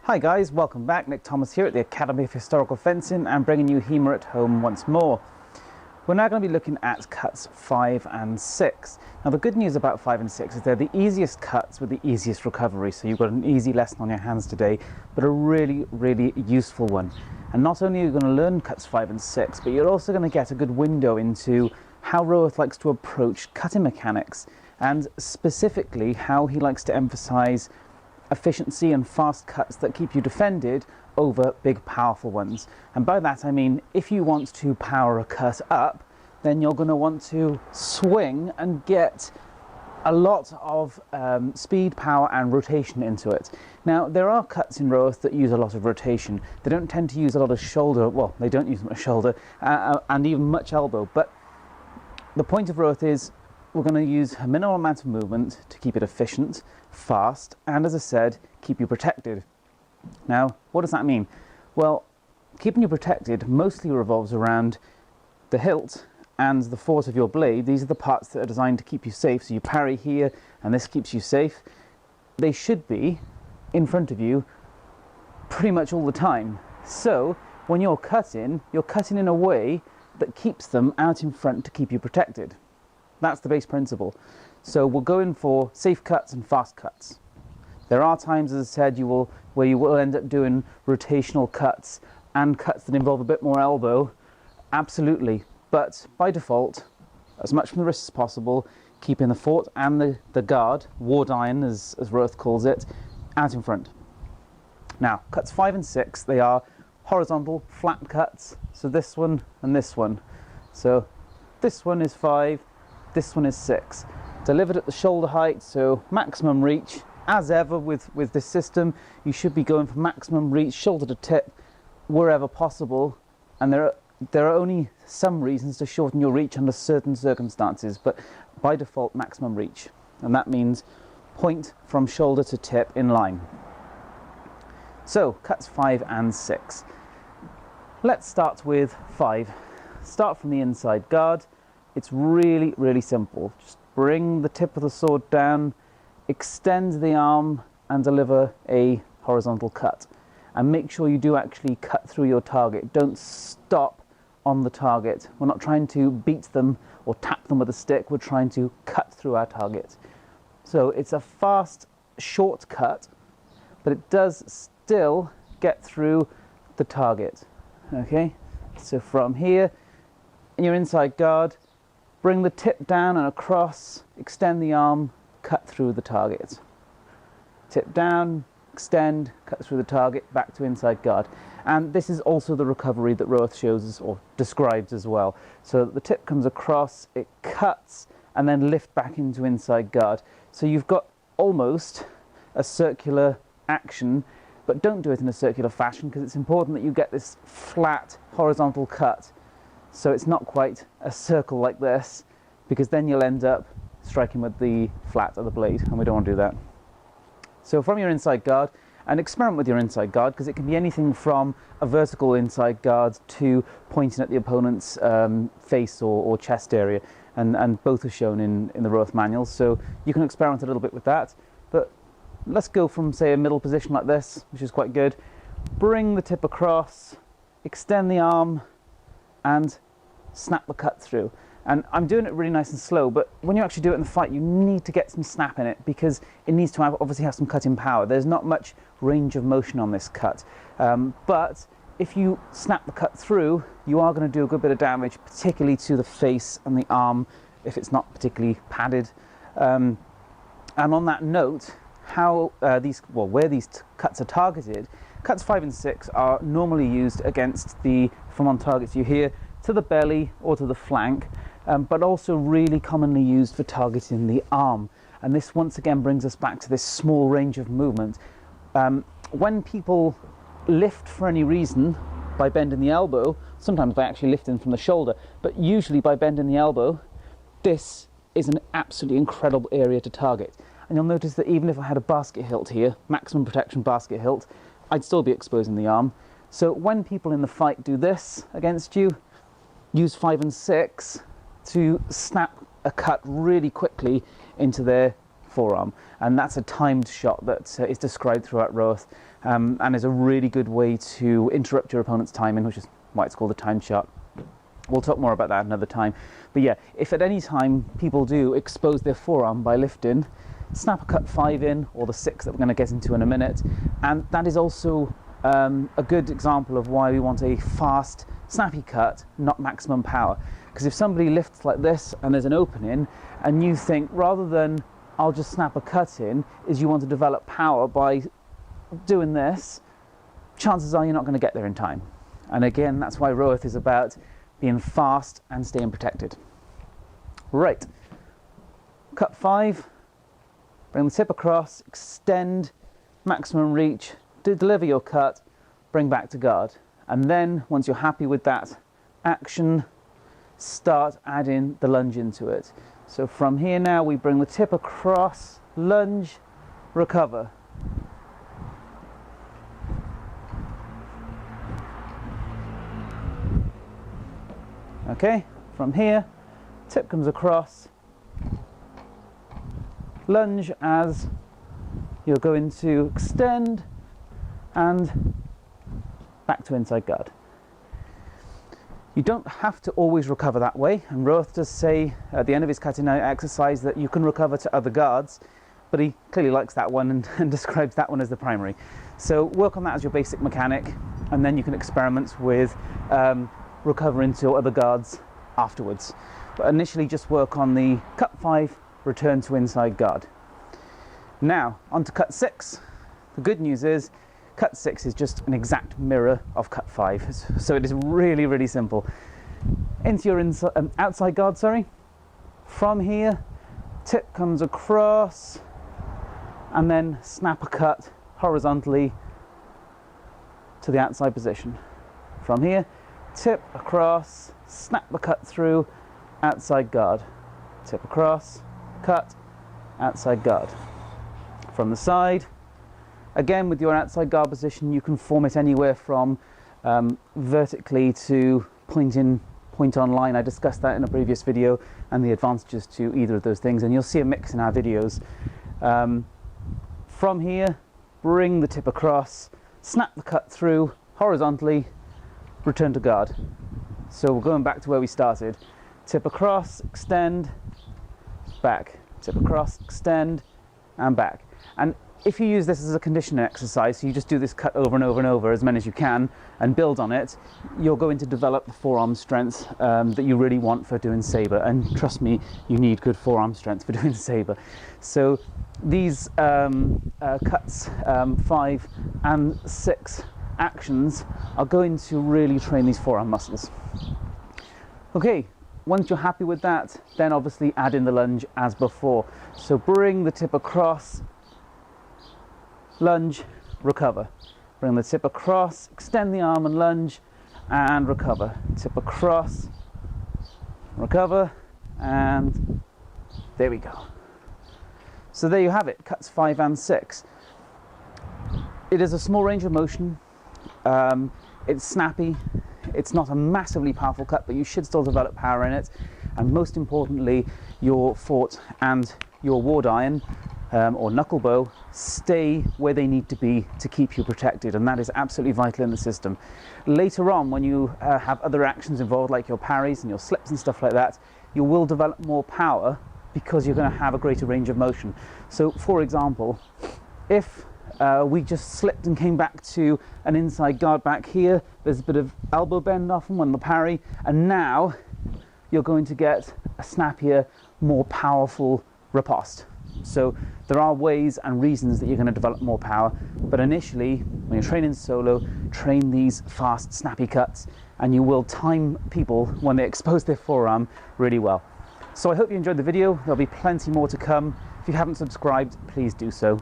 Hi guys, welcome back. Nick Thomas here at the Academy of Historical Fencing and bringing you HEMA at home once more. We're now going to be looking at cuts 5 and 6. Now the good news about 5 and 6 is they're the easiest cuts with the easiest recovery, so you've got an easy lesson on your hands today, but a really useful one. And not only are you going to learn cuts 5 and 6, but you're also going to get a good window into how Roworth likes to approach cutting mechanics, and specifically how he likes to emphasize efficiency and fast cuts that keep you defended over big powerful ones. And by that I mean, if you want to power a cut up, then you're going to want to swing and get a lot of speed, power and rotation into it. Now there are cuts in Roworth that use a lot of rotation. They don't tend to use a lot of shoulder, well they don't use much shoulder and even much elbow, but the point of Roworth is we're going to use a minimal amount of movement to keep it efficient, fast, and as I said, keep you protected. Now, what does that mean? Well, keeping you protected mostly revolves around the hilt and the force of your blade. These are the parts that are designed to keep you safe. So you parry here, and this keeps you safe. They should be in front of you pretty much all the time. So when you're cutting in a way that keeps them out in front to keep you protected. That's the base principle. So we'll go in for safe cuts and fast cuts. There are times, as I said, where you will end up doing rotational cuts and cuts that involve a bit more elbow, absolutely. But by default, as much from the wrist as possible, keeping the fort and the guard, ward iron as Roworth calls it, out in front. Now, cuts 5 and 6, they are horizontal, flat cuts. So this one and this one. So this one is 5, this one is 6. Delivered at the shoulder height, so maximum reach. As ever with this system, you should be going for maximum reach, shoulder to tip, wherever possible. And there are only some reasons to shorten your reach under certain circumstances, but by default, maximum reach. And that means point from shoulder to tip in line. So, cuts 5 and 6. Let's start with 5. Start from the inside guard. It's really simple. Just bring the tip of the sword down, extend the arm and deliver a horizontal cut. And make sure you do actually cut through your target. Don't stop on the target. We're not trying to beat them or tap them with a stick. We're trying to cut through our target. So it's a fast, short cut, but it does still get through the target. Okay? So from here, in your inside guard, bring the tip down and across, extend the arm, cut through the target. Tip down, extend, cut through the target, back to inside guard. And this is also the recovery that Roworth shows us, or describes as well. So the tip comes across, it cuts, and then lift back into inside guard. So you've got almost a circular action, but don't do it in a circular fashion because it's important that you get this flat horizontal cut. So it's not quite a circle like this, because then you'll end up striking with the flat of the blade, and we don't want to do that. So from your inside guard, and experiment with your inside guard, because it can be anything from a vertical inside guard to pointing at the opponent's face or chest area, and both are shown in the Roworth manuals, so you can experiment a little bit with that. But let's go from, say, a middle position like this, which is quite good. Bring the tip across, extend the arm, and snap the cut through. And I'm doing it really nice and slow, but when you actually do it in the fight, you need to get some snap in it, because it needs to obviously have some cutting power. There's not much range of motion on this cut, but if you snap the cut through, you are going to do a good bit of damage, particularly to the face and the arm if it's not particularly padded. And on that note, where these cuts are targeted, cuts 5 and 6 are normally used against from on targets you hear, to the belly or to the flank, but also really commonly used for targeting the arm. And this once again brings us back to this small range of movement. When people lift for any reason by bending the elbow, sometimes by actually lifting from the shoulder, but usually by bending the elbow, this is an absolutely incredible area to target. And you'll notice that even if I had a basket hilt here, maximum protection basket hilt, I'd still be exposing the arm. So when people in the fight do this against you, use 5 and 6 to snap a cut really quickly into their forearm. And that's a timed shot that is described throughout Roworth. and is a really good way to interrupt your opponent's timing, which is why it's called a time shot. We'll talk more about that another time. But yeah, if at any time people do expose their forearm by lifting, snap a cut 5 in, or the 6 that we're going to get into in a minute. And that is also a good example of why we want a fast, snappy cut, not maximum power. Because if somebody lifts like this and there's an opening, and you think rather than I'll just snap a cut in, is you want to develop power by doing this, chances are you're not going to get there in time. And again, that's why Roworth is about being fast and staying protected. Right, cut 5, bring the tip across, extend, maximum reach, deliver your cut, bring back to guard. And then, once you're happy with that action, start adding the lunge into it. So from here now, we bring the tip across, lunge, recover. Okay, from here, tip comes across, lunge as you're going to extend and back to inside guard. You don't have to always recover that way, and Roworth does say at the end of his cutting out exercise that you can recover to other guards, but he clearly likes that one and describes that one as the primary. So work on that as your basic mechanic, and then you can experiment with recovering to other guards afterwards. But initially just work on the cut 5, return to inside guard. Now on to cut 6. The good news is cut 6 is just an exact mirror of cut 5, so it is really, really simple. Into your outside guard, from here, tip comes across, and then snap a cut horizontally to the outside position. From here, tip across, snap the cut through, outside guard. Tip across, cut, outside guard. From the side, again with your outside guard position, you can form it anywhere from vertically to point on line. I discussed that in a previous video and the advantages to either of those things, and you'll see a mix in our videos. From here, bring the tip across, snap the cut through horizontally, return to guard. So we're going back to where we started. Tip across, extend, back. Tip across, extend, and back. And if you use this as a conditioning exercise, so you just do this cut over and over and over as many as you can and build on it, you're going to develop the forearm strength that you really want for doing sabre. And trust me, you need good forearm strength for doing sabre. So these cuts 5 and 6 actions are going to really train these forearm muscles. Okay, once you're happy with that, then obviously add in the lunge as before. So bring the tip across, lunge, recover. Bring the tip across, extend the arm and lunge, and recover. Tip across, recover, and there we go. So there you have it, cuts 5 and 6. It is a small range of motion. It's snappy. It's not a massively powerful cut, but you should still develop power in it. And most importantly, your fort and your ward iron or knuckle bow stay where they need to be to keep you protected, and that is absolutely vital in the system. Later on, when you have other actions involved, like your parries and your slips and stuff like that, you will develop more power because you're going to have a greater range of motion. So, for example, if we just slipped and came back to an inside guard back here, there's a bit of elbow bend often when the parry, and now you're going to get a snappier, more powerful riposte. So there are ways and reasons that you're going to develop more power, but initially when you're training solo, train these fast, snappy cuts, and you will time people when they expose their forearm really well. So I hope you enjoyed the video. There'll be plenty more to come. If you haven't subscribed, please do so.